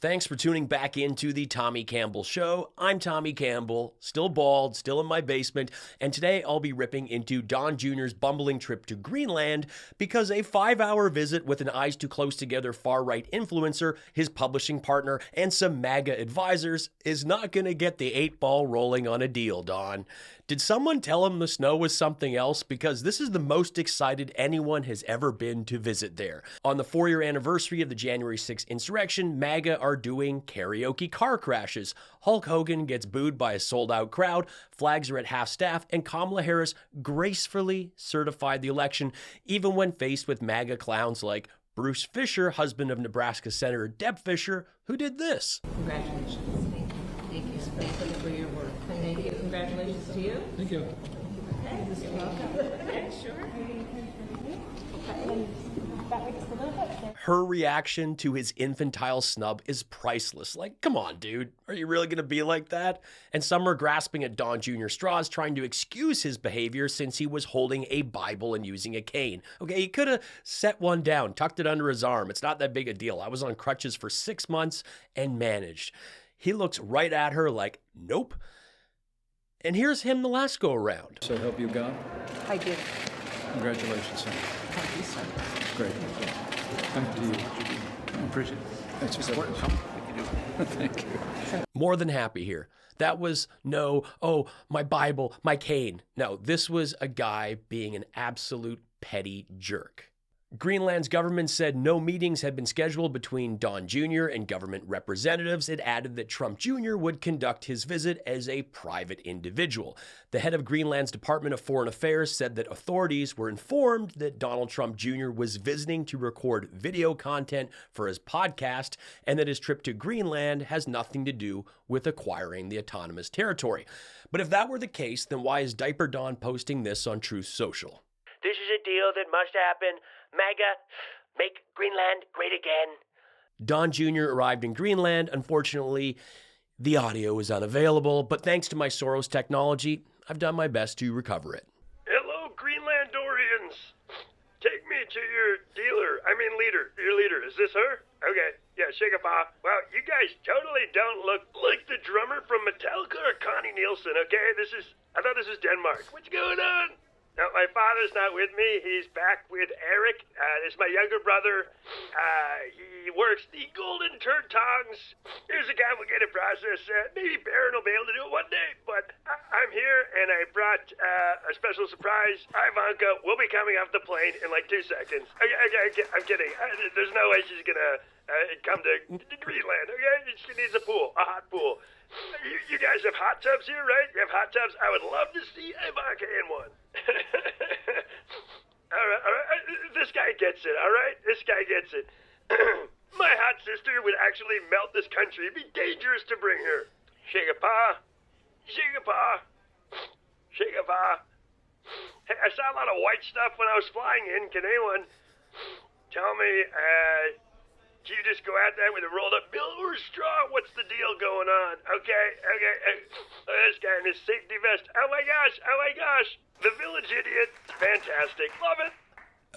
Thanks for tuning back into the Tommy Campbell Show. I'm Tommy Campbell, still bald, still in my basement, and today I'll be ripping into Don Jr.'s bumbling trip to Greenland because a 5-hour visit with an eyes too close together far-right influencer, his publishing partner, and some MAGA advisors is not going to get the 8-ball rolling on a deal, Don. Did someone tell him the snow was something else? Because this is the most excited anyone has ever been to visit there. On the 4-year anniversary of the January 6th insurrection, MAGA are doing karaoke car crashes. Hulk Hogan gets booed by a sold-out crowd, flags are at half-staff, and Kamala Harris gracefully certified the election, even when faced with MAGA clowns like Bruce Fisher, husband of Nebraska Senator Deb Fisher, who did this. Congratulations. Thank you. Thank you for your work. Thank you. Congratulations to you. Thank you. Okay, you're welcome. Okay, sure. Her reaction to his infantile snub is priceless. Like, come on, dude. Are you really going to be like that? And some are grasping at Don Jr. straws, trying to excuse his behavior since he was holding a Bible and using a cane. Okay, he could have set one down, tucked it under his arm. It's not that big a deal. I was on crutches for 6 months and managed. He looks right at her like, nope. And here's him the last go around. So help you God? I did. Congratulations, son. Thank you, sir. Great. Thank you. I appreciate it. That's just important. Thank you. More than happy here. That was no, oh, my Bible, my cane. No, this was a guy being an absolute petty jerk. Greenland's government said no meetings had been scheduled between Don Jr. and government representatives. It added that Trump Jr. would conduct his visit as a private individual. The head of Greenland's Department of Foreign Affairs said that authorities were informed that Donald Trump Jr. was visiting to record video content for his podcast and that his trip to Greenland has nothing to do with acquiring the autonomous territory. But if that were the case, then why is Diaper Don posting this on Truth Social? This is a deal that must happen. MAGA, make Greenland great again. Don Jr. arrived in Greenland. Unfortunately, the audio is unavailable, but thanks to my Soros technology, I've done my best to recover it. Hello, Greenlandorians. Take me to your leader. Your leader. Is this her? Okay. Yeah, shake a paw. Well, you guys totally don't look like the drummer from Metallica or Connie Nielsen, okay? I thought this was Denmark. What's going on? No, my father's not with me. He's back with Eric. This is my younger brother. He works the Golden Turd Tongs. Here's a complicated process. Maybe Barron will be able to do it one day, but I'm here, and I brought a special surprise. Ivanka will be coming off the plane in like 2 seconds. I'm kidding. There's no way she's going to come to Greenland, okay? She needs a pool, a hot pool. You guys have hot tubs here, right? You have hot tubs? I would love to see Ivanka in one. All right. This guy gets it, all right? This guy gets it. My hot sister would actually melt this country. It'd be dangerous to bring her. Shake a paw. Shake a paw. Shake a paw. Hey, I saw a lot of white stuff when I was flying in. Can anyone tell me, do you just go out there with a rolled up bill or a straw? What's the deal going on? Okay. This guy in his safety vest. Oh my gosh. The Village Idiot. Fantastic. Love it.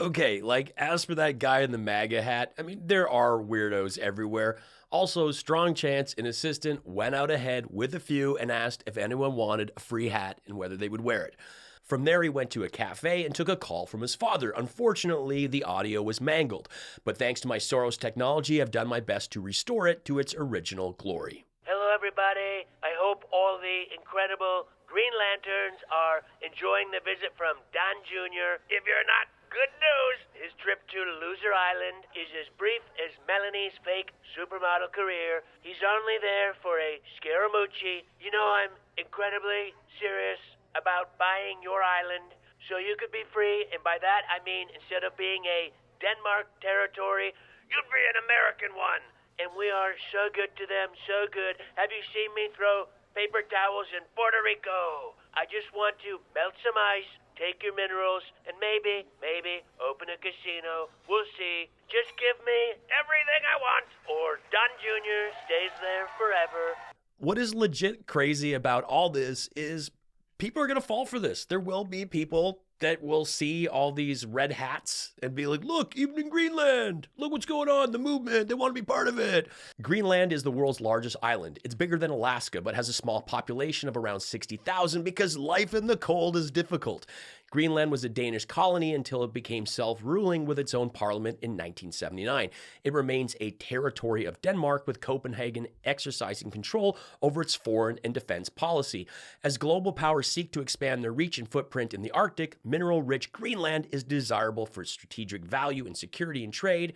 Okay, like, as for that guy in the MAGA hat, I mean, there are weirdos everywhere. Also, strong chance an assistant went out ahead with a few and asked if anyone wanted a free hat and whether they would wear it. From there, he went to a cafe and took a call from his father. Unfortunately, the audio was mangled, but thanks to my Soros technology, I've done my best to restore it to its original glory. Hello, everybody. I hope all the incredible Green Lanterns are enjoying the visit from Don Jr. If you're not, good news. His trip to Loser Island is as brief as Melanie's fake supermodel career. He's only there for a Scaramucci. You know I'm incredibly serious about buying your island so you could be free, and by that I mean instead of being a Denmark territory, you'd be an American one. And we are so good to them, so good. Have you seen me throw paper towels in Puerto Rico? I just want to melt some ice, take your minerals, and maybe open a casino. We'll see. Just give me everything I want, or Don Jr. stays there forever. What is legit crazy about all this is people are going to fall for this. There will be people that we'll see all these red hats and be like, look, even in Greenland, look what's going on, the movement, they want to be part of it. Greenland is the world's largest island. It's bigger than Alaska, but has a small population of around 60,000 because life in the cold is difficult. Greenland was a Danish colony until it became self-ruling with its own parliament in 1979. It remains a territory of Denmark, with Copenhagen exercising control over its foreign and defense policy. As global powers seek to expand their reach and footprint in the Arctic, mineral-rich Greenland is desirable for strategic value in security and trade,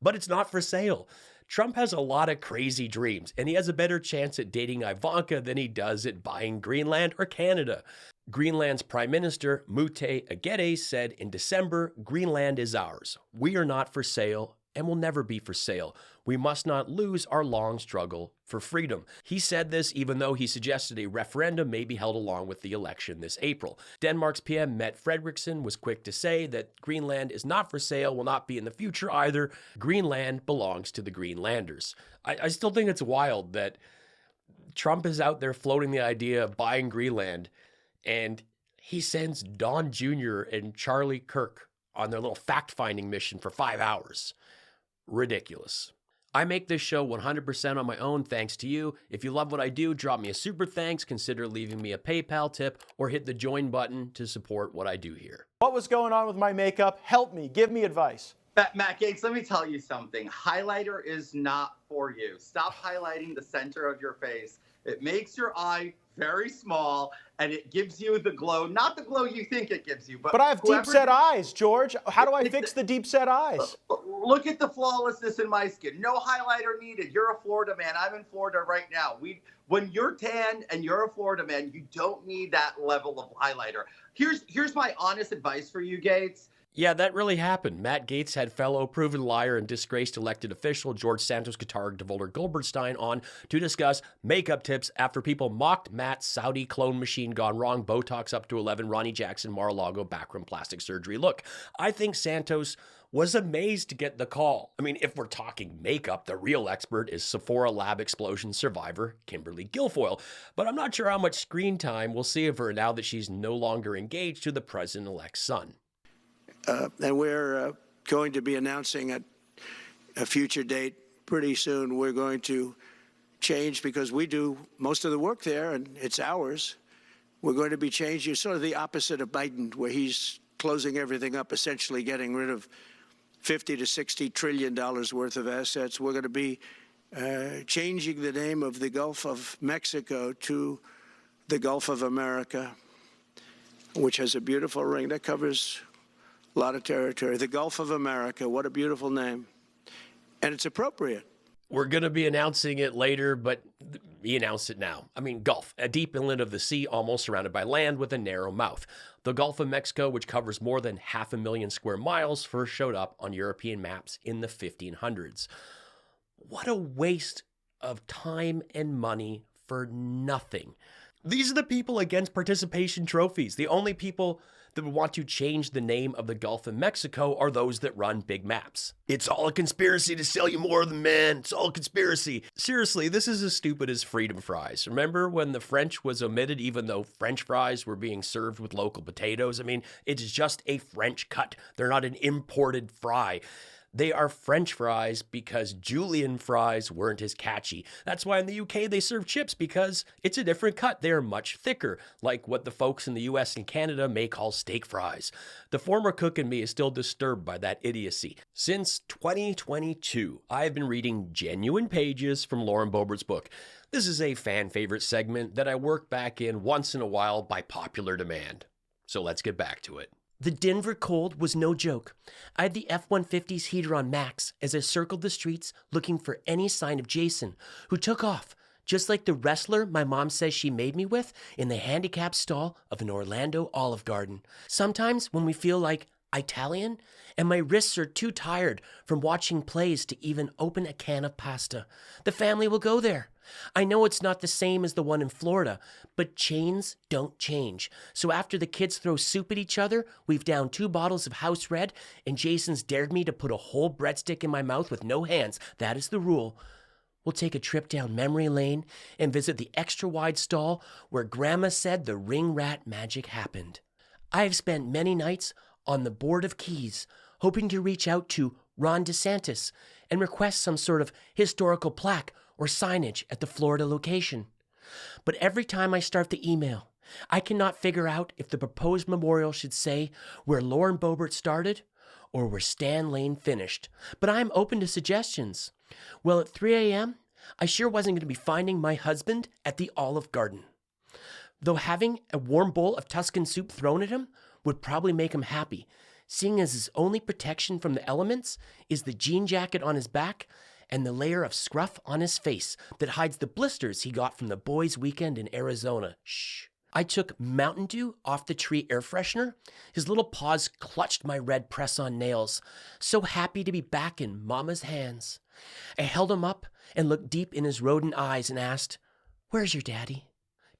but it's not for sale. Trump has a lot of crazy dreams, and he has a better chance at dating Ivanka than he does at buying Greenland or Canada. Greenland's Prime Minister, Mute Agede, said in December, "Greenland is ours. We are not for sale and will never be for sale. We must not lose our long struggle for freedom." He said this even though he suggested a referendum may be held along with the election this April. Denmark's PM Mette Frederiksen was quick to say that Greenland is not for sale, will not be in the future either. Greenland belongs to the Greenlanders. I still think it's wild that Trump is out there floating the idea of buying Greenland, and he sends Don Jr. and Charlie Kirk on their little fact-finding mission for 5 hours. Ridiculous. I make this show 100% on my own thanks to you. If you love what I do, drop me a super thanks, consider leaving me a PayPal tip, or hit the join button to support what I do here. What was going on with my makeup? Help me. Give me advice. Matt Gaetz, let me tell you something. Highlighter is not for you. Stop highlighting the center of your face. It makes your eye very small, and it gives you the glow, not the glow you think it gives you. But I have deep-set eyes, George. How do I fix the deep-set eyes? Look at the flawlessness in my skin. No highlighter needed. You're a Florida man. I'm in Florida right now. When you're tan and you're a Florida man, you don't need that level of highlighter. Here's my honest advice for you, Gaetz. Yeah, that really happened. Matt Gaetz had fellow proven liar and disgraced elected official George Santos Qatar Devolder Goldberstein on to discuss makeup tips after people mocked Matt's Saudi clone machine gone wrong, Botox up to 11, Ronnie Jackson, Mar-a-Lago backroom plastic surgery look. I think Santos was amazed to get the call. I mean, if we're talking makeup, the real expert is Sephora lab explosion survivor Kimberly Guilfoyle. But I'm not sure how much screen time we'll see of her now that she's no longer engaged to the president-elect's son. And we're going to be announcing at a future date pretty soon. We're going to change because we do most of the work there and it's ours. We're going to be changing sort of the opposite of Biden, where he's closing everything up, essentially getting rid of $50 to $60 trillion worth of assets. We're going to be changing the name of the Gulf of Mexico to the Gulf of America, which has a beautiful ring that covers a lot of territory. The Gulf of America, what a beautiful name. And it's appropriate. We're going to be announcing it later, but we announced it now. I mean, Gulf, a deep inlet of the sea almost surrounded by land with a narrow mouth. The Gulf of Mexico, which covers more than 500,000 square miles, first showed up on European maps in the 1500s. What a waste of time and money for nothing. These are the people against participation trophies. The only people that would want to change the name of the Gulf of Mexico are those that run big maps. It's all a conspiracy to sell you more of them, man. It's all a conspiracy. Seriously, this is as stupid as freedom fries. Remember when the French was omitted even though French fries were being served with local potatoes? I mean, it's just a French cut. They're not an imported fry. They are French fries because julienne fries weren't as catchy. That's why in the UK they serve chips, because it's a different cut. They are much thicker, like what the folks in the US and Canada may call steak fries. The former cook in me is still disturbed by that idiocy. Since 2022, I have been reading genuine pages from Lauren Boebert's book. This is a fan favorite segment that I work back in once in a while by popular demand. So let's get back to it. The Denver cold was no joke. I had the F-150's heater on max as I circled the streets looking for any sign of Jason, who took off, just like the wrestler my mom says she made me with in the handicapped stall of an Orlando Olive Garden. Sometimes when we feel like Italian and my wrists are too tired from watching plays to even open a can of pasta, the family will go there. I know it's not the same as the one in Florida, but chains don't change. So after the kids throw soup at each other, we've downed 2 bottles of House Red, and Jason's dared me to put a whole breadstick in my mouth with no hands. That is the rule. We'll take a trip down memory lane and visit the extra wide stall where Grandma said the ring rat magic happened. I have spent many nights on the Board of Keys, hoping to reach out to Ron DeSantis and request some sort of historical plaque or signage at the Florida location. But every time I start the email, I cannot figure out if the proposed memorial should say where Lauren Boebert started or where Stan Lane finished. But I am open to suggestions. Well, at 3 a.m., I sure wasn't going to be finding my husband at the Olive Garden. Though having a warm bowl of Tuscan soup thrown at him would probably make him happy, seeing as his only protection from the elements is the jean jacket on his back and the layer of scruff on his face that hides the blisters he got from the boys' weekend in Arizona. Shh. I took Mountain Dew off the tree air freshener. His little paws clutched my red press-on nails, so happy to be back in Mama's hands. I held him up and looked deep in his rodent eyes and asked, "Where's your daddy?"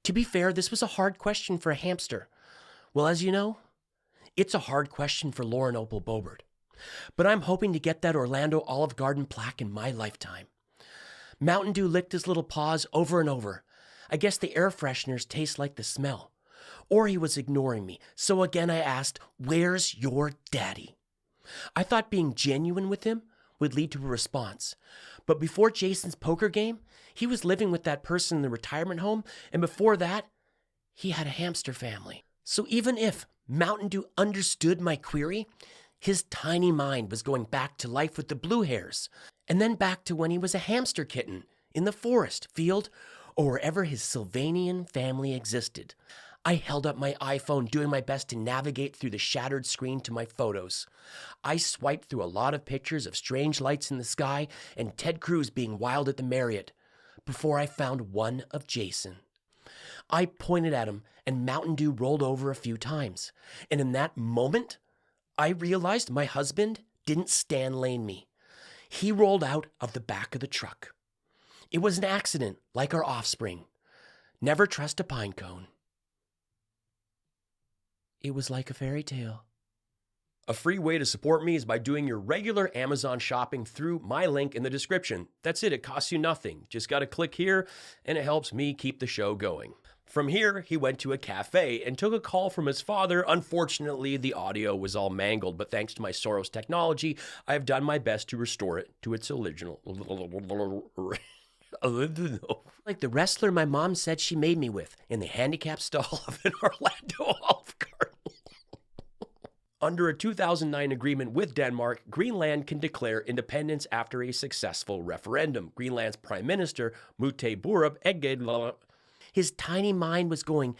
To be fair, this was a hard question for a hamster. Well, as you know, it's a hard question for Lauren Opal Boebert. But I'm hoping to get that Orlando Olive Garden plaque in my lifetime. Mountain Dew licked his little paws over and over. I guess the air fresheners taste like the smell. Or he was ignoring me, so again I asked, "Where's your daddy?" I thought being genuine with him would lead to a response. But before Jason's poker game, he was living with that person in the retirement home, and before that, he had a hamster family. So even if Mountain Dew understood my query, his tiny mind was going back to life with the blue hairs, and then back to when he was a hamster kitten in the forest, field, or wherever his Sylvanian family existed. I held up my iPhone, doing my best to navigate through the shattered screen to my photos. I swiped through a lot of pictures of strange lights in the sky and Ted Cruz being wild at the Marriott before I found one of Jason. I pointed at him and Mountain Dew rolled over a few times. And in that moment, I realized my husband didn't Stan Lane me. He rolled out of the back of the truck. It was an accident, like our offspring. Never trust a pine cone. It was like a fairy tale. A free way to support me is by doing your regular Amazon shopping through my link in the description. That's it. It costs you nothing. Just got to click here, and it helps me keep the show going. From here, he went to a cafe and took a call from his father. Unfortunately, the audio was all mangled, but thanks to my Soros technology, I have done my best to restore it to its original. Like the wrestler my mom said she made me with in the handicap stall of an Orlando Olive Garden. Under a 2009 agreement with Denmark, Greenland can declare independence after a successful referendum. Greenland's Prime Minister, Mute Borup Egge, his tiny mind was going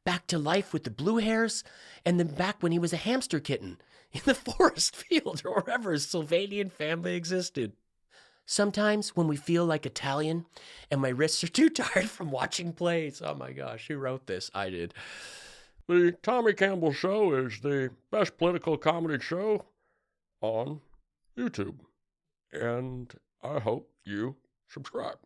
back to life with the blue hairs and then back when he was a hamster kitten in the forest field or wherever his Sylvanian family existed. Sometimes when we feel like Italian and my wrists are too tired from watching plays. Oh my gosh, who wrote this? I did. The Tommy Campbell Show is the best political comedy show on YouTube. And I hope you subscribe.